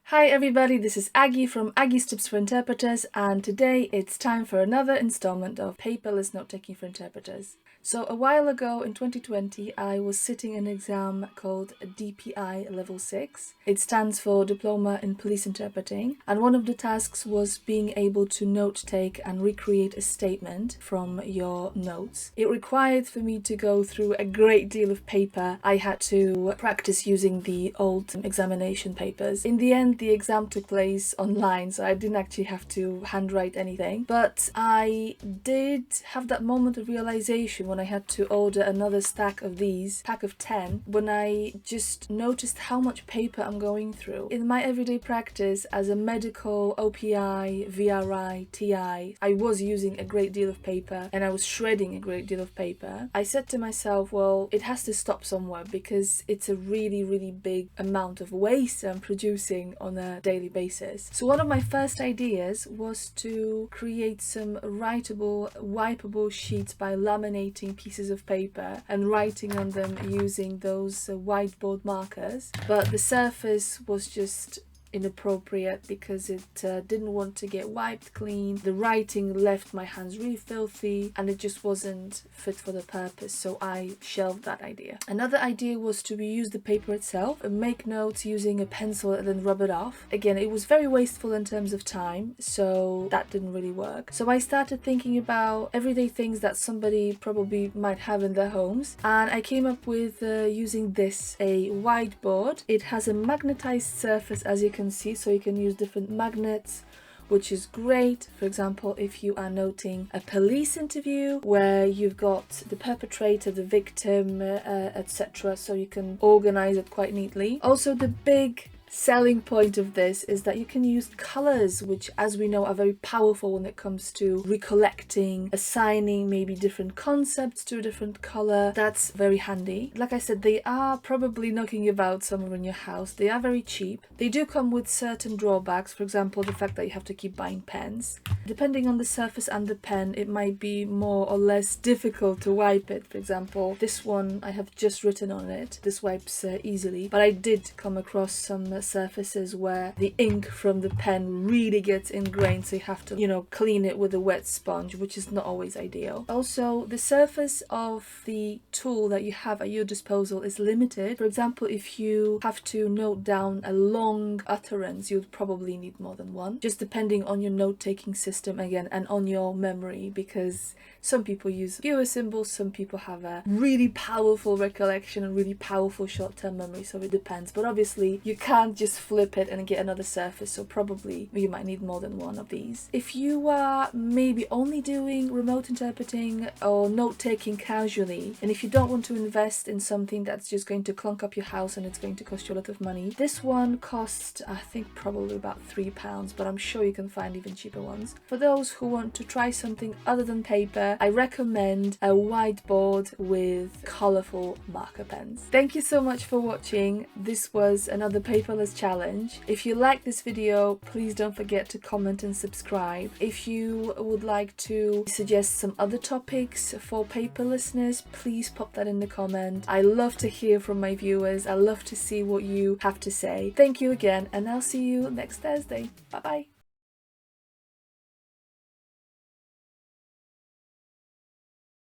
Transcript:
Hi everybody, this is Aggie from Aggie's Tips for Interpreters, and today it's time for another installment of Paperless Note-Taking for Interpreters. So a while ago in 2020, I was sitting an exam called DPI Level 6. It stands for Diploma in Police Interpreting, and one of the tasks was being able to note-take and recreate a statement from your notes. It required for me to go through a great deal of paper. I had to practice using the old examination papers. In the end, the exam took place online, so I didn't actually have to handwrite anything, but I did have that moment of realization when I had to order another stack of these, pack of 10, when I just noticed how much paper I'm going through. In my everyday practice as a medical OPI, VRI, TI, I was using a great deal of paper and I was shredding a great deal of paper. I said to myself, well, it has to stop somewhere because it's a really big amount of waste I'm producing on a daily basis. So one of my first ideas was to create some writable, wipeable sheets by laminating pieces of paper and writing on them using those whiteboard markers, but the surface was just inappropriate because it didn't want to get wiped clean. The writing left my hands really filthy and it just wasn't fit for the purpose, so I shelved that idea. Another idea was to reuse the paper itself and make notes using a pencil and then rub it off. Again, it was very wasteful in terms of time, so that didn't really work. So I started thinking about everyday things that somebody probably might have in their homes, and I came up with using this, a whiteboard. It has a magnetized surface, as you can see, so you can use different magnets, which is great. For example, if you are noting a police interview where you've got the perpetrator, the victim, etc., so you can organize it quite neatly. Also, the big selling point of this is that you can use colors, which, as we know, are very powerful when it comes to recollecting, assigning maybe different concepts to a different color. That's very handy. Like I said, they are probably knocking about somewhere in your house. They are very cheap. They do come with certain drawbacks, for example, the fact that you have to keep buying pens. Depending on the surface and the pen, it might be more or less difficult to wipe it. For example, this one, I have just written on it. This wipes easily, but I did come across some surfaces where the ink from the pen really gets ingrained, so you have to, clean it with a wet sponge, which is not always ideal. Also, the surface of the tool that you have at your disposal is limited. For example, if you have to note down a long utterance, you'd probably need more than one, just depending on your note-taking system again and on your memory, because some people use fewer symbols, some people have a really powerful recollection and really powerful short-term memory, so it depends. But obviously you can't just flip it and get another surface, so probably you might need more than one of these. If you are maybe only doing remote interpreting or note-taking casually, and if you don't want to invest in something that's just going to clunk up your house and it's going to cost you a lot of money, this one cost, I think, probably about £3, but I'm sure you can find even cheaper ones. For those who want to try something other than paper, I recommend a whiteboard with colourful marker pens. Thank you so much for watching. This was another paperless challenge. If you like this video, please don't forget to comment and subscribe. If you would like to suggest some other topics for paperlessness, please pop that in the comment. I love to hear from my viewers. I love to see what you have to say. Thank you again, and I'll see you next Thursday. Bye bye.